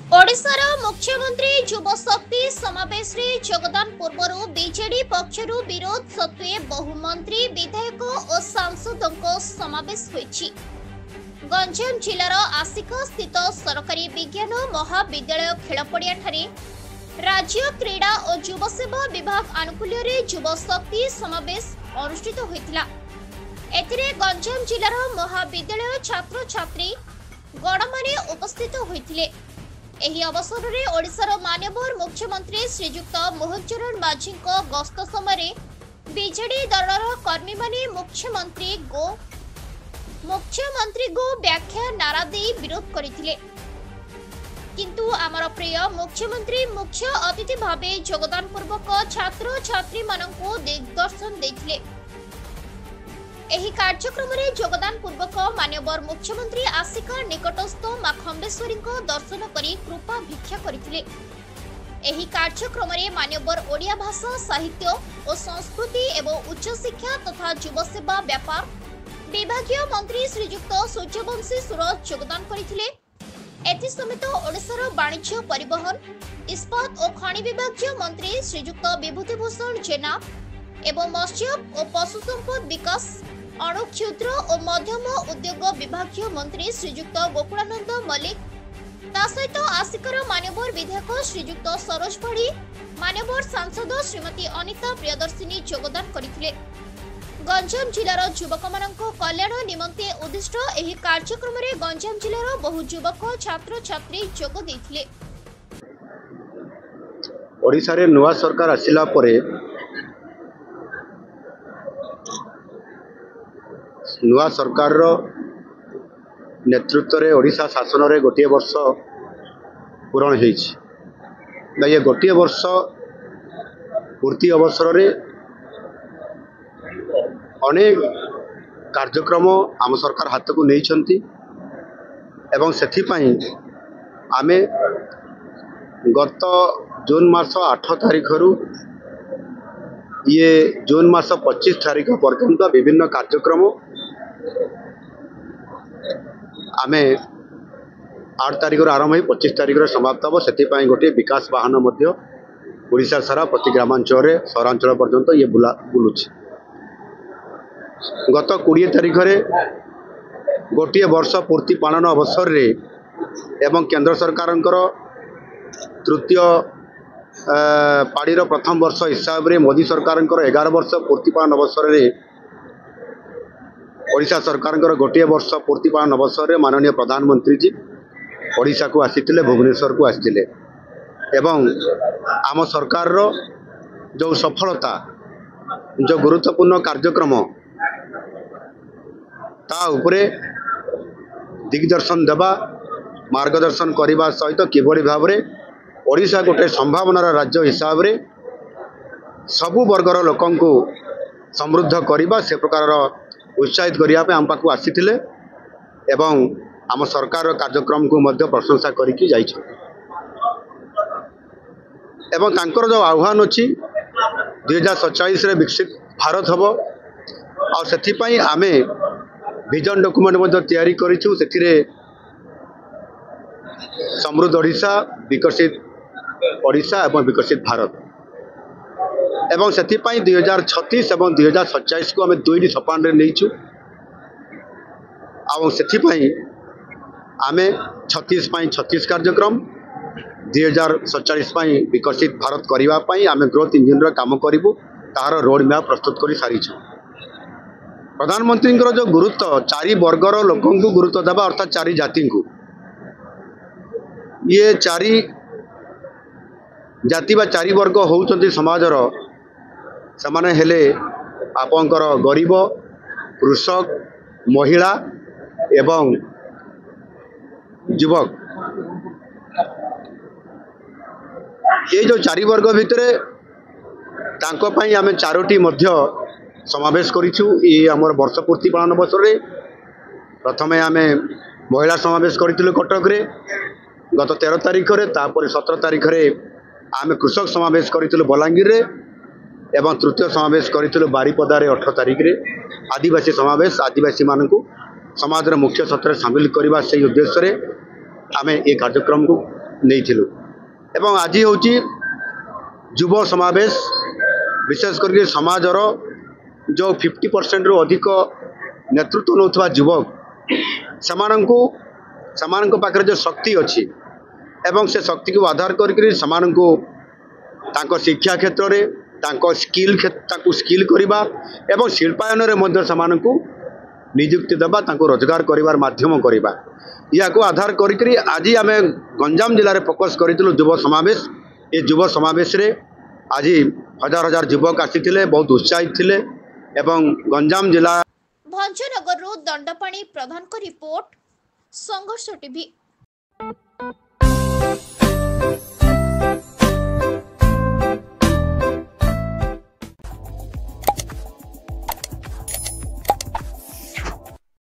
ओडिशार मुख्यमंत्री युव शक्ति समावेश रे योगदान पूर्व बीजेडी पक्षर विरोध सत्वे बहु मंत्री विधायक और सांसदों समावेश होईछि। गंजाम जिलार आसिक स्थित सरकारी विज्ञान महाविद्यालय खेलपड़िया ठारे राज्य क्रीड़ा और युव सेवा विभाग आनुकूल्य रे युव शक्ति समावेश अनुष्ठित होइतिला। एथिरे गंजाम जिलार महाविद्यालय छात्र छात्री गणमाने उपस्थित होइतिले। एही अवसर में ओडिशार माननीय मुख्यमंत्री श्रीजुक्त मोहन चरण माझी गस्त समय बीजेडी दलर कर्मी माने मुख्यमंत्री गो व्याख्या नारा दे विरोध करथिले, किंतु आमर प्रिय मुख्यमंत्री मुख्य अतिथि भावे योगदान पूर्वक छात्र छात्री मानकु दिग्दर्शन देथिले। एही कार्यक्रम में योगदान पूर्वक मान्यवर मुख्यमंत्री आसिका निकटस्थ मां खंडेश्वरी दर्शन करी कृपा भिक्षा करथिले। एही कार्यक्रम में मान्यवर ओडिया भाषा साहित्य और संस्कृति एवं उच्च शिक्षा तथा युव सेवा व्यापार विभागीय मंत्री श्रीजुक्त सूर्यवंशी सूरज योगदान करथिले। एथि समेत ओडिशार वाणिज्य परिवहन इस्पात और खनि विभागीय मंत्री श्रीजुक्त विभूतिभूषण जेना एवं मत्स्य और पशु संपद विकास अणु क्षुद्र और मध्यम उद्योग विभागीय मंत्री श्रीजुक्त गोकुलानंद मल्लिक ता सहित आसिकर मान्यवर विधायक श्रीजुक्त सरोज पाढ़ी मान्यवर सांसद श्रीमती अनिता प्रियदर्शिनी योगदान करथिले। गंजाम जिलार युवक मानक कल्याण निमंते उद्दिष्ट एही कार्यक्रम में गंजाम जिलार बहु युवक छात्र छात्री जोग देथिले। ओडिशा रे नुआ सरकार आसिला परे नुआ सरकार नेतृत्व रे ओडिशा शासन रे गोटे वर्ष पूरण होइछि। ये गोटे वर्ष पूर्ति अवसर रे अनेक कार्यक्रम आम सरकार हाथ को नहीं छंती एवं सेथि पई आमे गत जून मास 8 तारीख रु ये जून मास 25 तारीख पर्यंत विभिन्न कार्यक्रम आमे 8 तारीख आरंभ हो 25 तारीख समाप्त हम। से गोटे विकास वाहन ओडिशा सारा प्रति ग्रामांचल सहरांचल पर्यंत ये बुलूँ। गत 20 तारीख गोटे वर्ष पूर्ति पालन अवसर रे एवं केंद्र सरकार तृतीय पाड़ीर प्रथम वर्ष हिसाब रे मोदी सरकार 11 वर्ष पूर्ति पालन अवसर रे ओडिशा सरकार गोटे वर्ष पूर्ति पालन अवसर रे माननीय प्रधानमंत्री जी ओडिशा को आसीथिले, भुवनेश्वर को आसीथिले एवं आम सरकार रो जो सफलता जो गुरुत्वपूर्ण कार्यक्रम ता उपरे दिग्दर्शन देवा मार्गदर्शन करने सहित किभली भाव रे ओडिशा गोटे संभावनार राज्य हिसाब रे सबु वर्गर लोकं को समृद्ध करने से प्रकार उत्साहित करने आम पाखु आसीथिले एवं आम सरकार कार्यक्रम को मध्य प्रशंसा करिकी जाइछ। एवं तांकर जो आह्वान अछि 2047 रे विकसित भारत हबो और सेथिपई आमे विजन डॉक्यूमेंट मध्य तैयारी करिछु। सेथिरे समृद्ध ओडिशा विकसित ओडिशा एवं विकसित भारत एवं से 2036 एवं 2047 को आम दुईटी सोपान नहीं आम 36 कार्यक्रम 2047 विकसित भारत करने आम ग्रोथ इंजिन काम करूँ तार रोड मैप प्रस्तुत कर सारी। प्रधानमंत्री जो गुरुत्व 4 वर्गर लोक गुरुत्व देवा अर्थात 4 जाति को ये 4 जाति बा 4 वर्ग होउचंती समाजर समाने हेले आपनकर गरीब कृषक महिला एवं युवक। ये जो 4 वर्ग भितर तांको पई आमे 4टी मध्य समावेश करिछु। ये हमर वर्ष पूर्ति पालन अवसर रे प्रथमे आमे महिला समावेश करिथिलु कटक रे गत 13 तारीख रे, तापर 17 तारीख रे आमे कृषक समावेश करिथिलु बलांगीर रे एवं तृतीय समावेश करिथिलु बारीपदा रे 18 तारीख रे। आदिवासी समावेश आदिवासी मानकु समाज मुख्य सत्र सामिल करने से उद्देश्य रे आमे ये कार्यक्रम को ନେଇଥିଲୁ ଏବଂ ଆଜି ହେଉଛି ଯୁବ ସମାବେଶ। ବିଶେଷ କରିକି ସମାଜର ଯେଉଁ 50% ଅଧିକ ନେତୃତ୍ୱ ନେଉଥିବା ଯୁବକ ସେମାନଙ୍କ ପାଖରେ ଯେଉଁ ଶକ୍ତି ଅଛି ଏବଂ ସେ ଶକ୍ତିକୁ ଆଧାର କରିକି ସେମାନଙ୍କୁ ତାଙ୍କ ଶିକ୍ଷା କ୍ଷେତ୍ରରେ ତାଙ୍କୁ ସ୍କିଲ୍ କରିବା ଏବଂ ଶିଳ୍ପାୟନରେ ମଧ୍ୟ ସେମାନଙ୍କୁ ନିଯୁକ୍ତି ଦେବା, ତାଙ୍କୁ ରୋଜଗାର କରିବାର ମାଧ୍ୟମ କରିବା। ইয়াকু আধার করি আজি আমি গঞ্জাম জেলার ফোকস করেছিল যুব সমাবেশ। এই যুব সমাবেশে আজি হাজার হাজার যুবক আসিলে, বহুত উৎসাহিত ଥିଲେ এবং গঞ্জাম জেলা ଭଞ୍ଜନଗରରୁ ଦଣ୍ଡପାଣି ପ୍ରଧାନଙ୍କ ରିପୋର୍ଟ, ସଂଘର୍ଷ ଟିଭି।